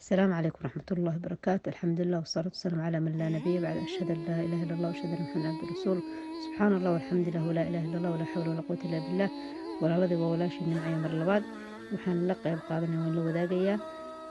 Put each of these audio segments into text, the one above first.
السلام عليكم ورحمة الله وبركاته. الحمد لله والصلاة والسلام على من لا نبي بعد. أشهد أن لا إله إلا الله وأشهد أن محمدا عبده ورسوله. سبحان الله والحمد لله ولا إله إلا الله ولا حول ولا قوة إلا بالله. walaaladii waa walaashii nimcaya mar labaad waxaan la qayb qaadanaya waan la wadaagayaa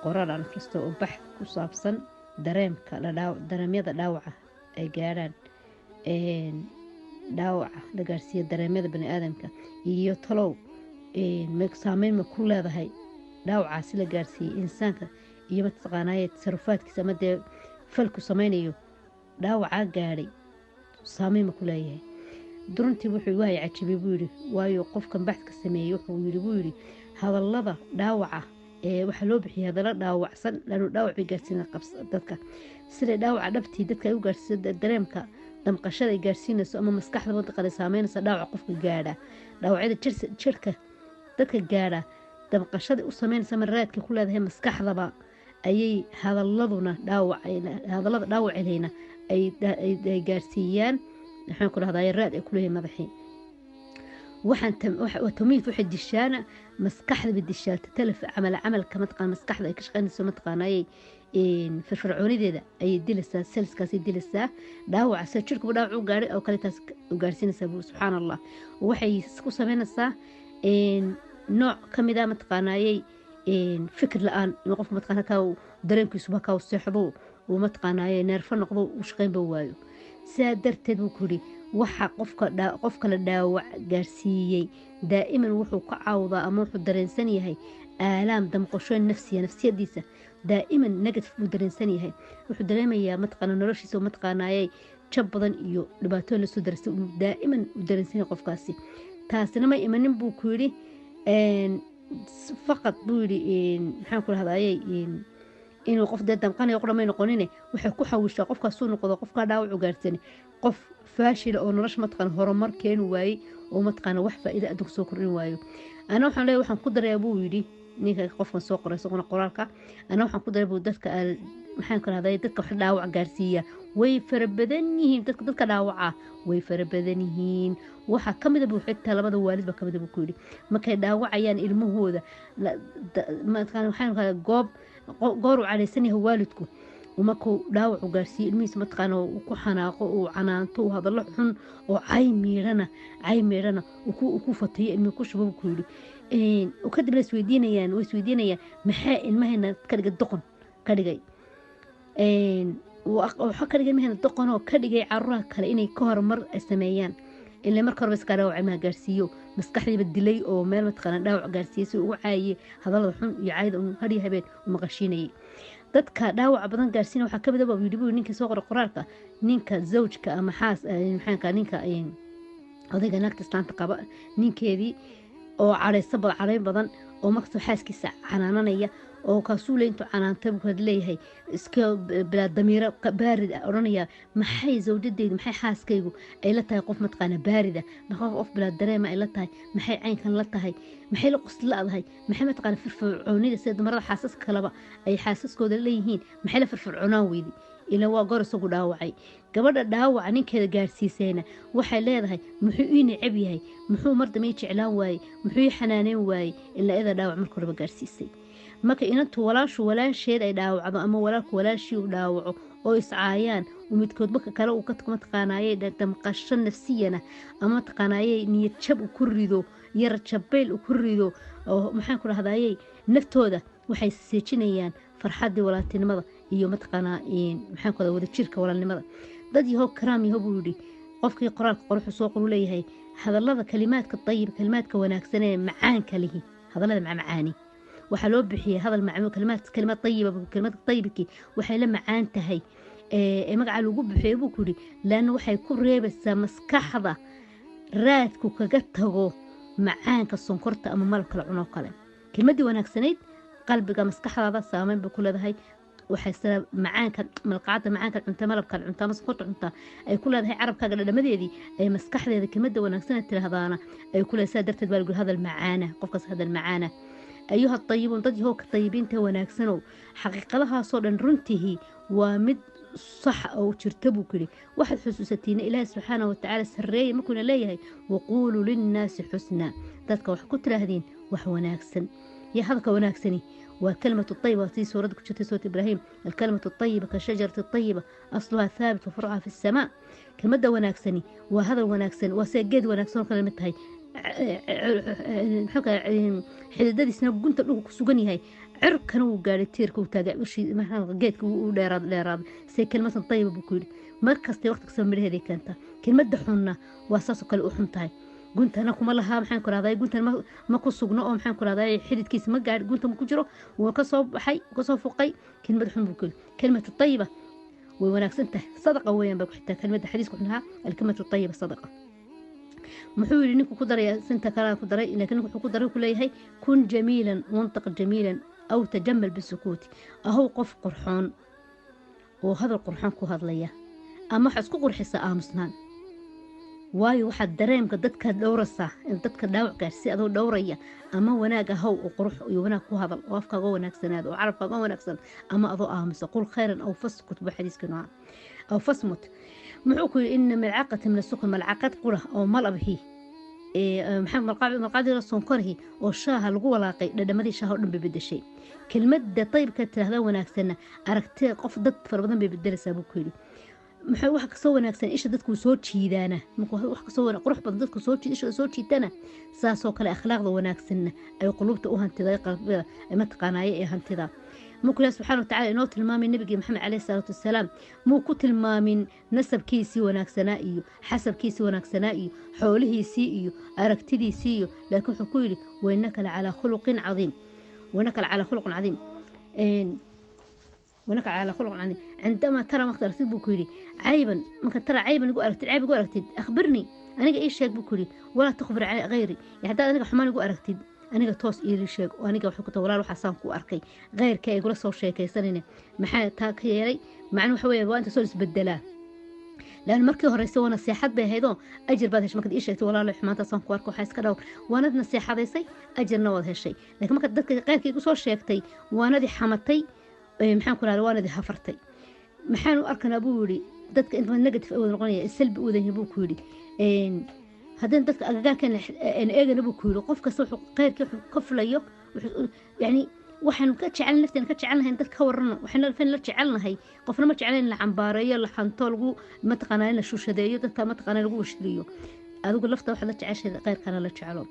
qoraal aan akhristo oo bax ku saabsan dareemyada dhaawaca ay gaadhaan dhaawaca la gaarsiiya dareemyada bani aadamka iyo talow saameyn ma ku leedahay dhaawacaasi la gaarsiiyey insaanka iyo mataqaanaaye tasarufaadkiisa ama dee falku samaynayo dhaawacaa gaadhay saameyn ma ku leeyahay. duruntii wuxuu wahay cajibay buu yidhi waayo qofkan baxdka sameeyey wuxuu yidhi hadallada dhaawaca waxaa loo bixiyay hadallo dhaawacsan lanu dhaawac bay gaarsiina dadka sida dhaawaca dhabtii dadka ay u gaarsiiso dareemka damqashada ay gaarsiinayso ama maskaxda wadaqada saameynaysa dhaawaca qofka gaadha dhaawacyada jirka dadka gaadha damqashada u sameynaysa marraadka ku leedahay maskaxdaba ayay hadallada dhaawacayna ay gaarsiiyaan waxaan ku dhahdaa raad ay ku leeyahay madaxii tamiid waxay dishaana maskaxda bedishaata talaf camalka mataqaan maskaxda ay ka shaqaynayso mataqaanayay firfircoonideeda ayay dilaysaa selskaasay dilaysaa dhaawaca sida jirkuba dhaawac u gaadhay oo kale taas u gaarsiinaysaa buu subxaan allah waxay ku samaynaysaa nooc ka mid ah mataqaanayay fikir la-aan inuu qofka mataqaan halkaa dareenkiisuba halkaa u seexdo uu mataqaanayay neerfo noqdo u shaqaynba waayo sidaa darteed buu ku yidhi waxa qofka la dhaawac gaarsiiyey daa'iman wuxuu ka caawdaa ama wuxuu dareensan yahay aalaam damqasho nafsiyadiisa daa'iman negative buu dareensan yahay wuxuu dareemayaa mataqaana noloshiisa mataqaanayay jab badan iyo dhibaatooyin lasoo darastay daa'iman u dareensan yahay qofkaasi taasina ma imanin buu ku yidhi faqad buu yidhi maxaan ku dhahdayay inuu qof dee damqanayo qudhamay noqonine waxay ku xawishaa qofkaasuu noqdo qofkaa dhaawacu gaarsiini qof faashila oo nolosha mataqaana horumar keeni waayey oo mataqaana wax faa'iida adduunka soo kordhin waayo ana waxaan leeyahay waxaan ku darayaa buu yidhi ninka qofkan soo qoray isaguna qoraalka ana waxaan ku daray buu dadka maxaan ku rahday dadka wax dhaawac gaarsiiya way farabadan yihiin dadka dhaawaca way farabadan yihiin waxa kamid ah buu xitaa labada waalid ba kamid ah buu ku yidhi markay dhaawacayaan ilmahooda mataqaana waxaan ku goor uu calaysan yahay waalidku markuu dhaawacu gaarsiiyo ilmihiisa mataqaana uu ku xanaaqo uu canaanto uu hadallo xun oo cay miidhana uu ku fatayo ilmihi ku shubo ku yidhi kadibna isweydiinayaan maxaa ilmahayna ka dhigay doqon ka dhigay waxa ka dhigay ilmahayna doqon oo ka dhigay carruuraha kale inay ka horumar ay sameeyaan ilaa marka horeba iska dhaawac ilmaha gaarsiiyo maskaxdiiba dilay oo meel mataqaana dhaawac gaarsiiyey si ugu caayiyey hadallada xun iyo caayda hadhiyo habeen u maqashiinayay dadka dhaawaca badan gaarsiina waxaa kamid ah yidhi buu ninkii soo qoray qoraalka ninka zawjka ama xaas maxaanka ninka odayga naagta islaanta qaba ninkeedii oo carayn badan oo markastoo xaaskiisa canaananaya oo kaasuu le intuu canaantay buu leeyahay iska bilaa damiiro baarid ah odhanaya maxay zawjadeydu maxay xaaskaygu ay la tahay qof mataqaana baarida qof bilaa dareema ay la tahay maxay caynkan la tahay maxay la qosli la-dahay maxay mataqaana firfircoonida sida dumarada xaasaska kaleba ay xaasaskooda leeyihiin maxay la firfircoonaan weydi ilaa waa goor isagu dhaawacay gabadha dhaawaca ninkeeda gaarsiisayna waxay leedahay muxuu ii necab yahay muxuu mar dambe ii jeclaan waayey muxuu ii xanaaneyn waayey ilaa iyada dhaawac marka horeba gaarsiisay marka inantu walaasheed ay dhaawacdo ama walaalku walaashii uu dhaawaco oo iscaayaan midkood marka kale uu ka tago mataqaanayay damqasho nafsiyana ama mataqaanayay niyad jab uu ku rido yar jabeyl uu ku rido oo maxaan ku dhahdayay naftooda waxay seejinayaan farxaddii walaaltinimada iyo mataqaanaa maxaan ku wada jirka walaalnimada dad yahow karaam yahow buu yidhi qofkii qoraalka qoruxu soo qoru leeyahay hadallada kalimaadka dayib kalimaadka wanaagsan ee macaanka lihi hadallada macmacaani waxaa loo bixiyay hadal macmuu kalimaad tayiba kalimaadka tayibkii waxay la macaan tahay magaca lagu bixiyay buu ku yidhi laanna waxay ku reebaysaa maskaxda raadku kaga tago macaanka sonkorta ama malabka la cunoo kale kelmadii wanaagsanayd qalbiga maskaxdaada saameyn bay ku leedahay waxay sida macaanka malqacada macaanka cunta malabka cunta ama sonkorta cunta ay ku leedahay carabkaaga dhadhamadeedii ay maskaxdeeda kelmada wanaagsan tiraahdaana ay ku leedahay sidaa darteed baa lagu hadal macaana qofkaas hadal macaana ayuha tayibuun dad yahow ka tayibiinta wanaagsanow xaqiiqadahaasoo dhan runtihi waa mid صح أو ترتبوا كلي واحد حسوستين إله سبحانه وتعالى سرية ما كنا ليه وقولوا للناس حسنا ذاتك وحكوت لهذين وحوناكسن يا هذاك وناكسني والكلمة الطيبة في سورة سورة إبراهيم الكلمة الطيبة كالشجرة الطيبة أصلها ثابت وفرعها في السماء كلمة وناكسني وهذا وناكسن وسجد وناكسن كلمة هاي حددي سنة قنت له سجني هاي عرق كانوا قال تيرك وتاجع وشي مثلا جيت وديراد سي كلمة طيبة بكل مركز وقتك سمر هذه كانت كلمة دحنا واساسك الأحنتاي قلت أنا كم الله محن كراضي قلت أنا ما كسجنا أو محن كراضي حدد كيس ما قاعد قلت مكجرو وكصوب حي وكصوب فوقي كلمة دحن بكل كلمة الطيبة وناكسنته صدقة وين بك حتى كلمة حديث كلها الكلمة الطيبة صدقة محول إنك قدر سنت كلا قدر لكنك قدر كل هي كن جميلا وانطق جميلا أو تجمل بالسكوت أهو قف قرحان وهذا القرحان كهذا ليه أما حسكو قرحسة آمسنان واي واحد دريم كدتك دورسة دتك داوع كرسي أدو دورية أما وناقة هو وقرح يوناك هذا وافك جوا نكسن وعرف جوا نكسن أما أضو آمس قول خيرا أو فسكت بحديث كنوع أو فصمت معوكو إن ملعقة من السكر ملعقة قرة أو ملأبه محمد مقادير الصنكره والشاه القوة لاقي لدمدي شاه دم ببد الشيء كلمة طيب كتر وناكسن أركتي قف ضد فربضن ببدل سابوكيلي maxay wax ka soo wanaagsan isha dadku soo jiidaana markuu wax ka soo qurux badan dadku soo jiidasho soo jiitana saasoo kale akhlaaqda wanaagsan ay qulubta u hantiday qalbiga ay ma taqaanaay ee hantida markuu Ilaahay subhanahu wa ta'ala inoo tilmaamay nabiga Maxamed alayhi salatu wasalaam muu ku tilmaamin nasabkiisii wanaagsanaa iyo xasabkiisii wanaagsanaa iyo xoolihiisii iyo aragtidiisii iyo laakiin wuxuu ku yiri waynaka ala khuluqin cadiim waynaka ala khuluqin cadiim ونك على خلق عني عندما ترى مقدر تسيب بكوري عيبا ممكن ترى عيبا يقول أركتد عيب يقول أركتد أخبرني أنا إيش شيء بكوري ولا تخبر غيري يعني أنا حمان يقول أركتد أنا توس إيري شيء وأنا وحكت ولا روح حسان كو أركي غير كي يقول صور شيء كي سنين محل تاكيري مع إنه حوي وأنت سولس بدلاه لأن مركي هرسي ونصيحات بهيدو أجر بعد هش ما كد إيش ولا له حمانة صان كو أركو حاس كده وأنا نصيحة ذي أجر نوض هالشيء لكن ما كد غير كي يقول صور شيء كتي وأنا دي حمتي maxaan ku raaday waanadi hafartay maxaan u arkan abuuri dadka inta negative oo noqonaya salbi u dahay buu ku yiri hadan dadka agagaarkan eegana buu ku yiri qof kasta wuxuu qeyrkii ka fulayo yani waxaan ka jecel nafteen ka jecelnahay dadka warrano waxaan fan la jecelnahay qofna ma jecelayn la cambaareeyo la xanto lagu ma taqaanaa la shushadeeyo dadka ma taqaanaa lagu washliyo adigu lafta waxa la jeceshay qeyrkana la jecelo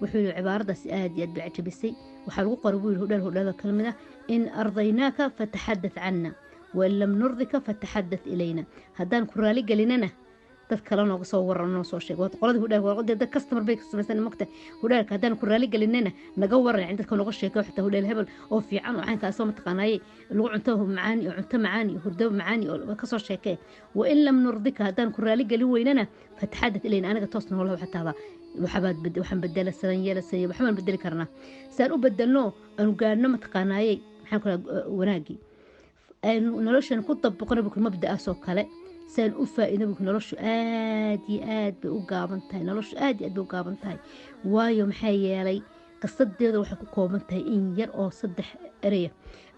wuxuu cibaaradaas aad iyo aad bacjabisay waxa lagu qorbo hudal kalmada إن أرضيناك فتحدث عنا وإن لم نرضك فتحدث إلينا هدان كرالي قالينا تذكرنا وصورنا نصور شيء وقالت هدال وقالت ده كاستمر بيكس مثلا مقطع هدالك هدان كرالي قالينا نجور عندك نغش شيء حتى هدال الهبل أو في عنه عنك أسوم تقناي لو عنته معاني وعنته معاني وهردو معاني وكسر شيء وإن لم نرضك هدان كرالي قالي ويننا فتحدث إلينا أنا قتصنا والله حتى هذا وحبات وحن بدل السنية للسنية وحمل بدل كرنا سألوا بدلناه أنو قالنا متقناي wanaagii noloshan ku dabaqno buu mabda soo kale saan u faa'iido buu noloshu aad iyo aad bay u gaaban tahay noloshu aad iyo aad bay u gaaban tahay waayo maxay yeelay qasadeedu waxay ku kooban tahay in yar oo saddex ereya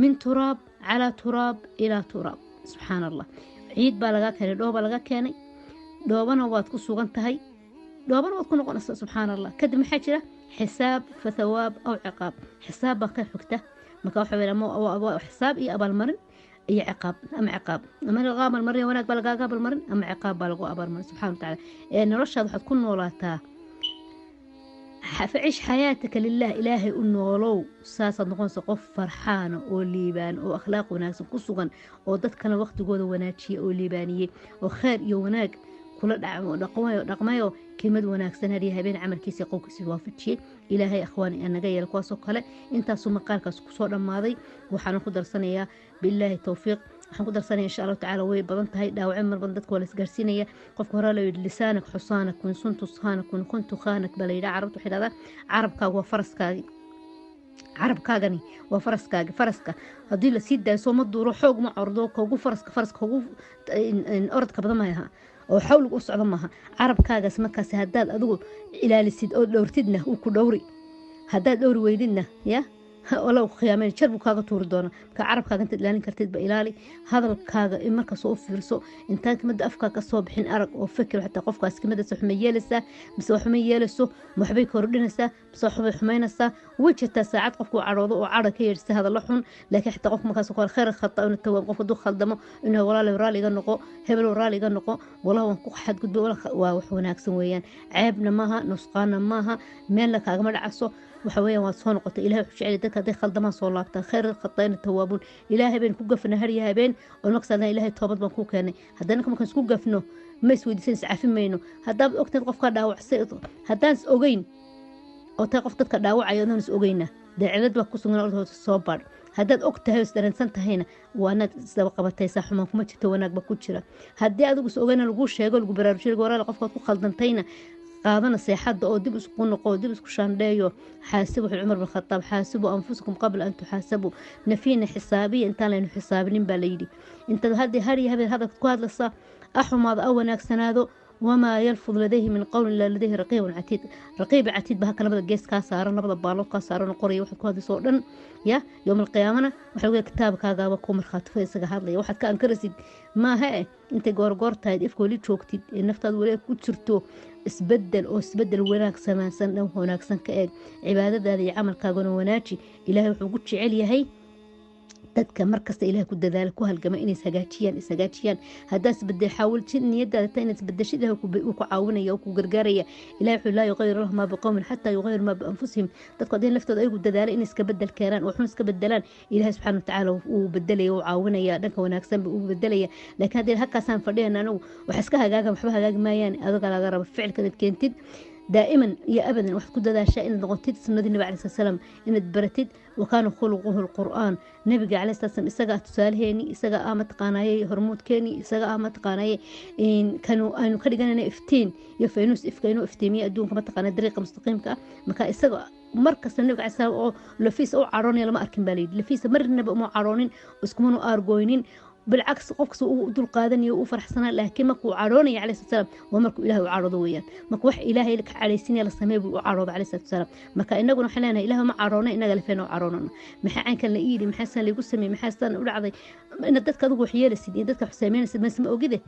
min turaab ala turaab ila turaab subhanallah ciid baa laga keenay dhooba laga keenay dhoobana waad ku sugan tahay dhoobana waad ku noqonaysaa subhanallah kadib maxaa jira xisaab fa thawaab aw ciqaab xisaab baa ka xigta marka waxa weeyaan ama xisaab iyo abaalmarin iyo ciqaab ama ciqaab ama laga abaalmarin wanaag baa laga abaalmarin ama ciqaab baa lagu abaalmarin subxaana wa tacaala noloshaada waxaad ku noolaataa فعيش حياتك لله إلهي النولو ساسا نقول قف فرحانة أو ليبان أو أخلاق وناس كسوغن أو دتكنا وقت جود وناتشي أو ليبانية وخير يوناك كل رقمايو كلمة وناك سنة ليها بين عمل كيسي قوك سوافتشي إلهي أخواني أنا جاية لكواسو قلة أنت سو مقالك سكسور الماضي وحناخد درسانية بالله التوفيق حناخد درسانية إن شاء الله تعالى وي بضنتهاي داو عمر بضنتك ولا سقرسينية قفك ورالو لسانك حصانك وإن صنت صهانك وإن كنت خانك بلا عربت وحيد هذا عربك وفرسك عربكاغني وفرسكاغ فرسكا هدي لسيدا سو مدو روحوق ما عرضوك وقو فرسك وقو إن أردك بدمها oo xawl u socdo maaha carabkaagas markaas hadaad adigu ilaalisid oo dhowrtidna uu ku dhowri hadaad dhowri weydidna ya walow khiyaameen jarbu kaaga tuuri doona ka carabkaaga intaad ilaalin kartid ba ilaali hadalkaaga in marka soo fiirso intaan kamida afkaa ka soo bixin arag oo fikir xataa qofkaas kamidasa xuma yeelaysaa mise waxuma yeelayso waxbay kordhinaysaa mise waxbay xumaynaysaa way jirtaa saacad qofku cadhoodo oo cadha ka yeedhisa hadallo xun laakiin xataa qofka markaas kale khayr khata inuu tawaab qof hadduu khaldamo inuu walaal raali iga noqo hebel raali iga noqo walaal waan ku xadgudbo waa wax wanaagsan weeyaan ceebna maaha nusqaana maaha meelna kaagama dhacaso waxa weeyaan waa soo noqotay ilaahay wuxuu jecel dadka haday khaldamaan soo laabtaan khayr khatayn tawaabuun ilaahay been ku gafna hariya habeen oo naqsadna ilaahay toobad baan ku keenay haddana markaan isku gafno ma isweydiisan iscafimayno haddaad ogtahay qofka dhaawacay haddaan is ogeyn oo taa qof dadka dhaawacayo oon is ogeyna dacalad baa ku sugan oo soo baad haddaad ogtahay is dareensan tahayna waanaad isdaba qabataysaa xumaan kuma jirto wanaag ba ku jira haddii adigu is ogeyna lagu sheego lagu baraarujiyo walaal qofkaad ku khaldantayna qaadana seexada oo dib isku noqo dib isku shaandheeyo xaasibu Umar bin Khattab xaasibu anfusakum qabla an tuhasabu nafina xisaabiya intaan laynu xisaabinin baa layidhi intaad haddii har iyo habeen hadalka ku hadlaysa axumaada aw wanaagsanaado وما يلفظ لديه من قول إلا لديه رقيب عتيد رقيب عتيد بها كلمة جيس كاسارة نبض بالو كاسارة قرية واحد كهذا صورن يا يوم القيامة وحلو كتابك هذا وكم الخاطف يسقى هذا واحد كان كرسي ما هي أنت جور تايد إفكولي تشوكتي النفتاد ولا كتشرتو اسبدل وناك سمان سنة وهناك سن كأج عبادة هذه عمل كاغون وناجي إلهي وحقوتش عليا هي dadka markasta ilaahay ku dadaal ku halgama inay isagaajiyaan haddaad isbedel xaawiltid niyadaada ta inaad isbedeshid ilaahay ku caawinaya oo ku gargaaraya ilaahay wuxuu laa yuqayir lahu maa biqowmin xataa yuqayir maa bianfusihim dadku haddii naftooda ayagu dadaala inay iska bedel keenaan oo xun iska bedelaan ilaahay subxaana watacaala uu bedelaya uu caawinaya dhanka wanaagsan buu bedelaya laakiin haddii halkaasaan fadhiyana anagu wax iska hagaagan waxba hagaagi maayaan adiga laga raba ficilka inaad keentid دائما يا أبدا واحد كده ذا شيء إن ضغطت سنة النبي عليه الصلاة والسلام إن تبرتد وكان خلقه القرآن نبي عليه الصلاة والسلام إسقى تسال هني إسقى آمت قناية هرمود كني إسقى آمت قناية إن كانوا أنا كده جانا إفتين يفينوس إفكانو إفتيمية دون كم تقنا طريقة مستقيم مكان إسقى مركز النبي عليه الصلاة والسلام لفيس أو عراني لما أركن باليد لفيس مر النبي مو عرانين وسكمونوا أرجوينين بالعكس قفص ودول قادني وفرح سنة لكن ماكو عروني عليه الصلاة والسلام ومركو إله وعرض وياه ماكو وح إلهي لك على سنة للسماء وعرض عليه الصلاة والسلام مكا إننا حلنا إله ما عرونا إننا لفينا وعرونا محا كان لإيدي محسن اللي قسمي محسن أقول عضي إن دتك ضو حيال السيدين دتك حسامين السيد ما اسمه كده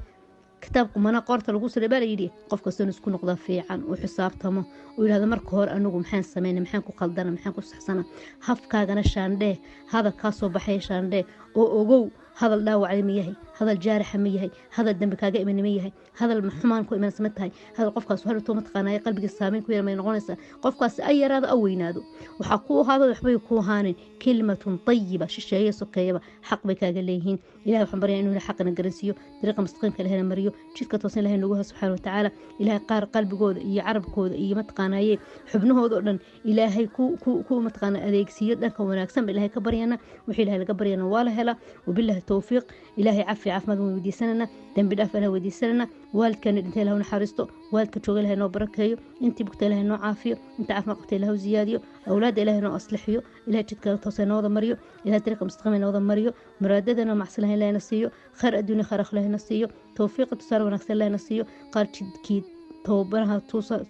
كتابكم أنا قارت القوس اللي بالي يدي قف كسون سكون قضاء في عن وحسابتهم وإلى هذا مركور أنو محن سمين محن قلدنا محن قصحسنا هفكا جنا شانده هذا كاسو بحي شانده أو هذا الداوع علميه هذا الجارح ميه هذا الدم كاجئ من ميه هذا المحمان كو إيمان سمتها هذا قفكاس وهل تومت قناي قلبك السامين كوير ما ينغونسا قفكاس أي راد أو ينادو وحقوه هذا يحبي كوهان كلمة طيبة شيء سكيبة حق بك قاليهين إلهي وحنبري إنه لحقنا جرنسيو طريقة مستقيم كلهنا مريو شيء توصل له نجوها سبحانه وتعالى إلهي قار قلب جود يعرب كود يمتقناي حبنه ذولن إلهي كو متقنا أذيك سيد لك وناكسم إلهي كبرينا وحيلها لكبرينا ولا هلا وبالله التوفيق إلهي عفو ودي سننا دنب دافنا ودي سننا والد كان انت له نحرسته والد كتشوغ له نو بركيو انت بقت له نو عافيه انت عاف ما قلت له زياديو اولاد له نو اصلحيو الى جدك توسنو ودا مريو الى طريقه مستقيمه ودا مريو مراددنا مع سلاه له نسيو خير الدنيا خير اخ له نسيو توفيق تصار ونكسل له نسيو قال جدكي توبرها توصل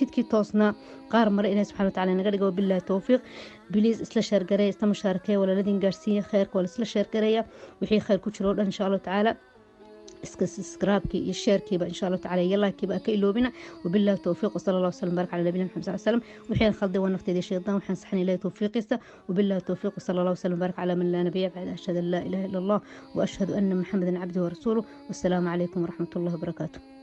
جدكي توسنا قار مر إلهي سبحانه وتعالى نقدر بالله توفيق بليز إسلا شاركرية إسلا مشاركة ولا الذين قارسية خير ولا إسلا شاركرية وحي خير كتشرور إن شاء الله تعالى سكراب كي الشير كي إن شاء الله تعالى يلا كي بقى كيلو بنا وبالله التوفيق وصلى الله وسلم بارك على نبينا محمد صلى الله عليه وسلم وحين خلدي ونفتي دي شيطان وحين صحني لا توفيق وبالله التوفيق وصلى الله وسلم بارك على من لا نبي بعد أشهد أن لا إله إلا الله وأشهد أن محمدا عبده ورسوله والسلام عليكم ورحمة الله وبركاته.